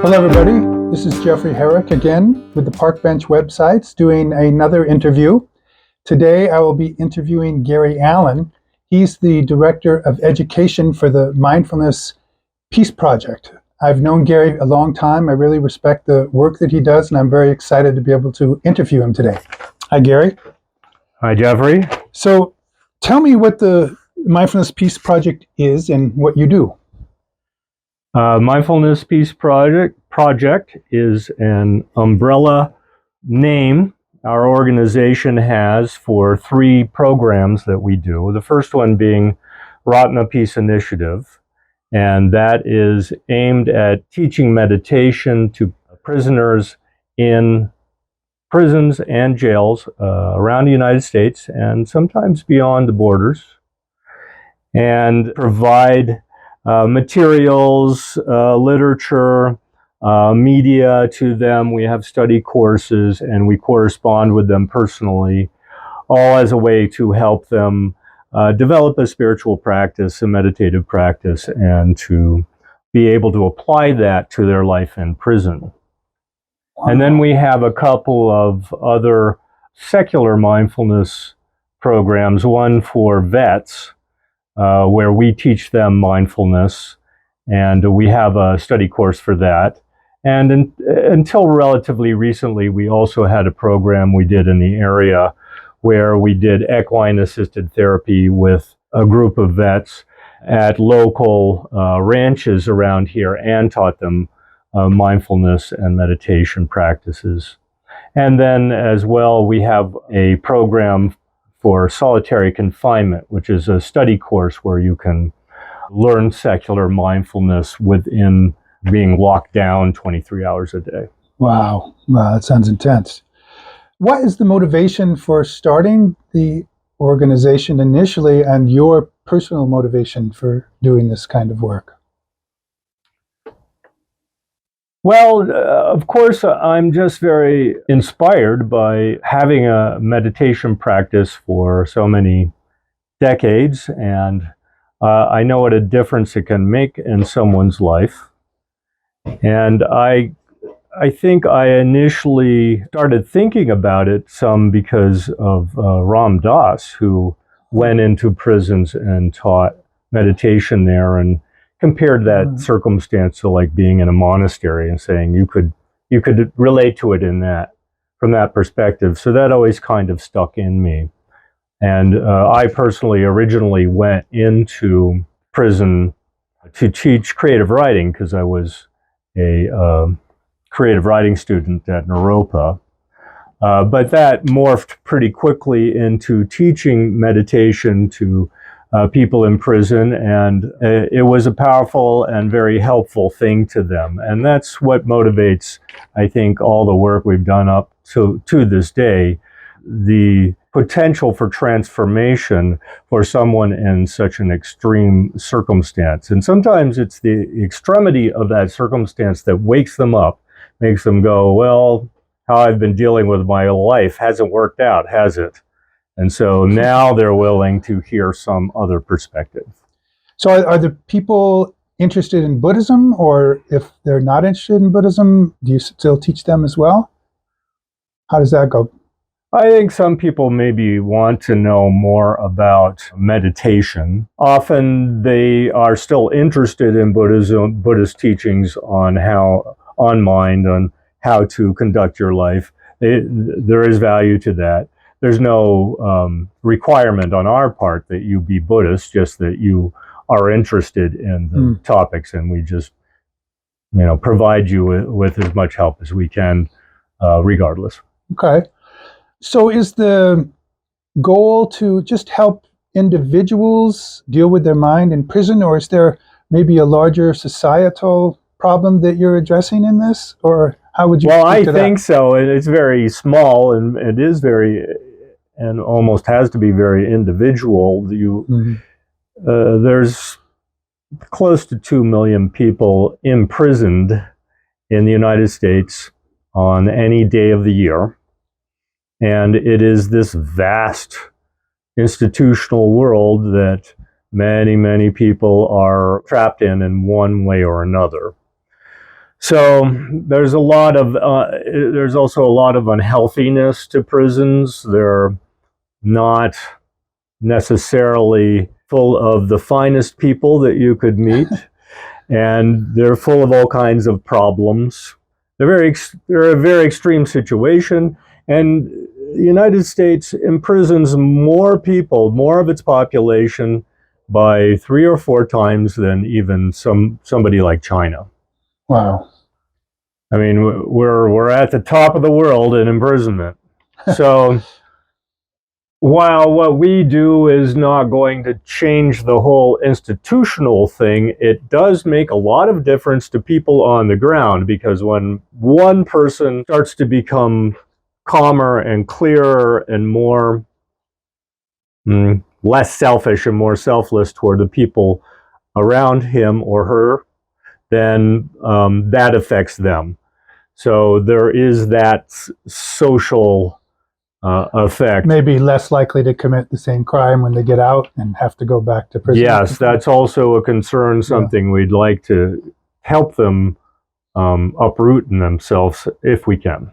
Hello, everybody. This is Jeffrey Herrick again with the Park Bench websites doing another interview. Today, I will be interviewing Gary Allen. He's the Director of Education for the Mindfulness Preace project. I've known Gary a long time. I really respect the work that he does, and I'm very excited to be able to interview him today. Hi, Gary. Hi, Jeffrey. So tell me what the Mindfulness Preace project is and what you do. Mindfulness Preace project is an umbrella name our organization has for three programs that we do. The first one being Ratna Peace Initiative, and that is aimed at teaching meditation to prisoners in prisons and jails around the United States and sometimes beyond the borders, and provide materials, literature, media to them. We have study courses and we correspond with them personally, all as a way to help them develop a spiritual practice, a meditative practice, and to be able to apply that to their life in prison. Wow. And then we have a couple of other secular mindfulness programs, one for vets, where we teach them mindfulness, and we have a study course for that. And until relatively recently, we also had a program we did in the area where we did equine-assisted therapy with a group of vets at local ranches around here and taught them mindfulness and meditation practices. And then as well, we have a program for solitary confinement, which is a study course where you can learn secular mindfulness within being locked down 23 hours a day. Wow, that sounds intense. What is the motivation for starting the organization initially and your personal motivation for doing this kind of work? Well, of course, I'm just very inspired by having a meditation practice for so many decades, and I know what a difference it can make in someone's life. And I think I initially started thinking about it some because of Ram Dass, who went into prisons and taught meditation there, and compared that circumstance to like being in a monastery and saying you could relate to it from that perspective. So that always kind of stuck in me. And I personally originally went into prison to teach creative writing because I was a creative writing student at Naropa. But that morphed pretty quickly into teaching meditation to people in prison, and it was a powerful and very helpful thing to them. And that's what motivates, I think, all the work we've done up to this day, the potential for transformation for someone in such an extreme circumstance. And sometimes it's the extremity of that circumstance that wakes them up, makes them go, well, how I've been dealing with my life hasn't worked out, has it? And so now they're willing to hear some other perspective. So are the people interested in Buddhism, or if they're not interested in Buddhism, do you still teach them as well? How does that go? I think some people maybe want to know more about meditation. Often they are still interested in Buddhist teachings on mind, on how to conduct your life. There is value to that. There's no requirement on our part that you be Buddhist, just that you are interested in the topics, and we just, provide you with as much help as we can, regardless. Okay. So is the goal to just help individuals deal with their mind in prison, or is there maybe a larger societal problem that you're addressing in this, or how would you? Well, I think so. It's very small, and it is very, and almost has to be very individual. There's close to 2 million people imprisoned in the United States on any day of the year. And it is this vast institutional world that many, many people are trapped in one way or another. So there's there's also a lot of unhealthiness to prisons. They're not necessarily full of the finest people that you could meet, and they're full of all kinds of problems. They're a very extreme situation, and the United States imprisons more people, more of its population, by 3 or 4 times than even somebody like China. Wow. I mean, we're at the top of the world in imprisonment. So while what we do is not going to change the whole institutional thing, it does make a lot of difference to people on the ground, because when one person starts to become calmer and clearer and more less selfish and more selfless toward the people around him or her, then that affects them. So there is that social effect. Maybe less likely to commit the same crime when they get out and have to go back to prison. Yes, that's also a concern, something we'd like to help them uproot in themselves if we can.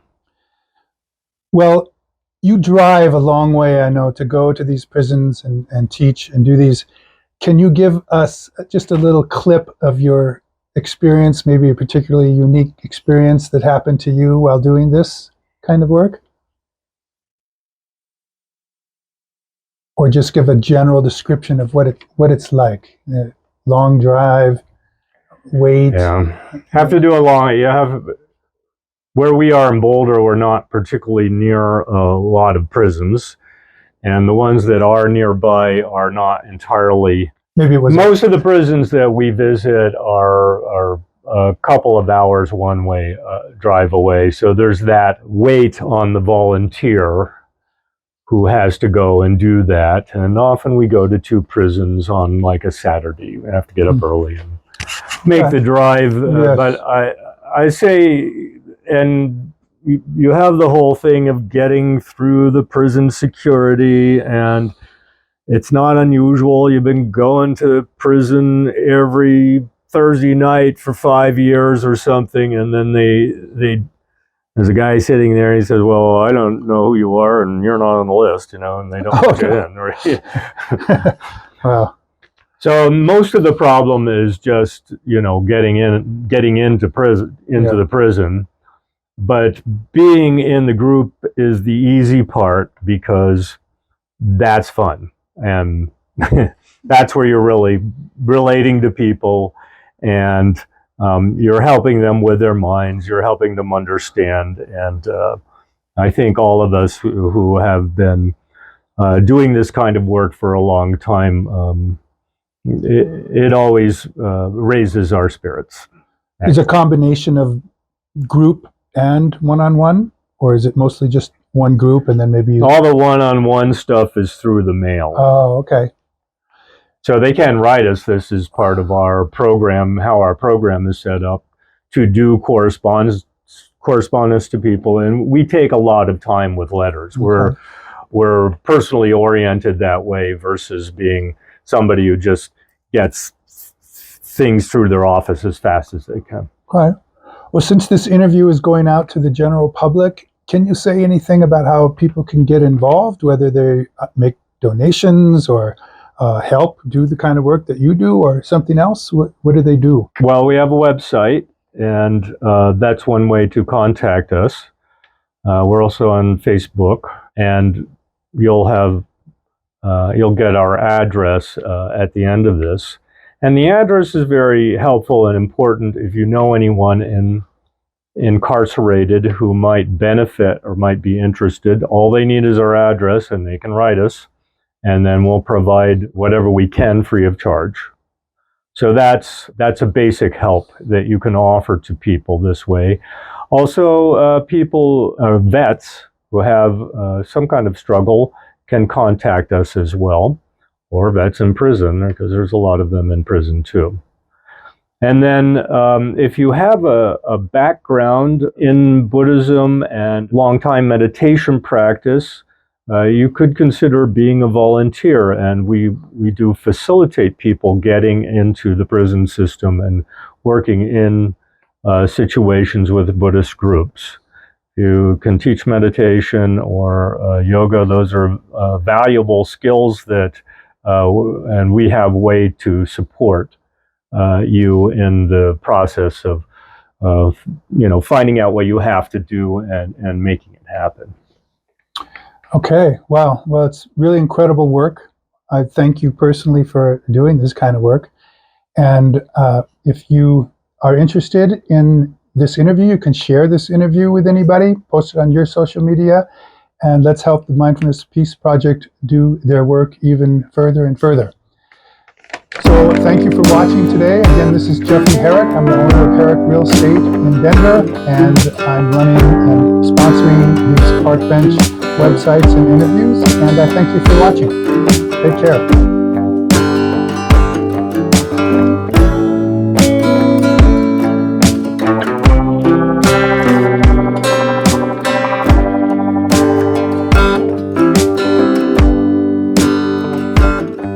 Well, you drive a long way, I know, to go to these prisons and teach and do these. Can you give us just a little clip of your experience, maybe a particularly unique experience that happened to you while doing this kind of work? Or just give a general description of what it's like. Long drive, wait. Yeah, have to do a long. You have where we are in Boulder. We're not particularly near a lot of prisons, and the ones that are nearby are not entirely. Maybe it was most of the prisons that we visit are a couple of hours one way drive away. So there's that weight on the volunteer who has to go and do that. And often we go to 2 prisons on like a Saturday. We have to get up early and make the drive. Yes. But I say, and you have the whole thing of getting through the prison security, and it's not unusual. You've been going to prison every Thursday night for 5 years or something, and then there's a guy sitting there, and he says, well, I don't know who you are, and you're not on the list, and they don't put you in. Right? Wow. So most of the problem is just, getting into the prison. But being in the group is the easy part, because that's fun. And that's where you're really relating to people, and you're helping them with their minds, you're helping them understand. And I think all of us who have been doing this kind of work for a long time, it always raises our spirits. Is it a combination of group and one-on-one, or is it mostly just one group and then maybe all the one-on-one stuff is through the mail? Oh, okay. So they can write us. This is part of our program, how our program is set up, to do correspondence to people. And we take a lot of time with letters. Okay. We're personally oriented that way, versus being somebody who just gets things through their office as fast as they can. Okay. Well, since this interview is going out to the general public, can you say anything about how people can get involved, whether they make donations or help do the kind of work that you do, or something else? What do they do? Well, we have a website, and that's one way to contact us. We're also on Facebook, and you'll get our address at the end of this. And the address is very helpful and important if you know anyone incarcerated who might benefit or might be interested. All they need is our address, and they can write us, and then we'll provide whatever we can free of charge. So that's a basic help that you can offer to people this way. Also, vets who have some kind of struggle can contact us as well, or vets in prison, because there's a lot of them in prison too. And then if you have a background in Buddhism and long-time meditation practice, you could consider being a volunteer. And we do facilitate people getting into the prison system and working in situations with Buddhist groups. You can teach meditation or yoga. Those are valuable skills that, and we have a way to support you in the process of finding out what you have to do and making it happen. Okay, wow. Well, it's really incredible work. I thank you personally for doing this kind of work. And if you are interested in this interview, you can share this interview with anybody, post it on your social media, and let's help the Mindfulness Peace Project do their work even further and further. So thank you for watching today. Again, this is Jeffrey Herrick. I'm the owner of Herrick Real Estate in Denver, and I'm running and sponsoring these park bench websites and interviews, and I thank you for watching. Take care.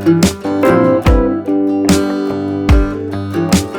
Thank you.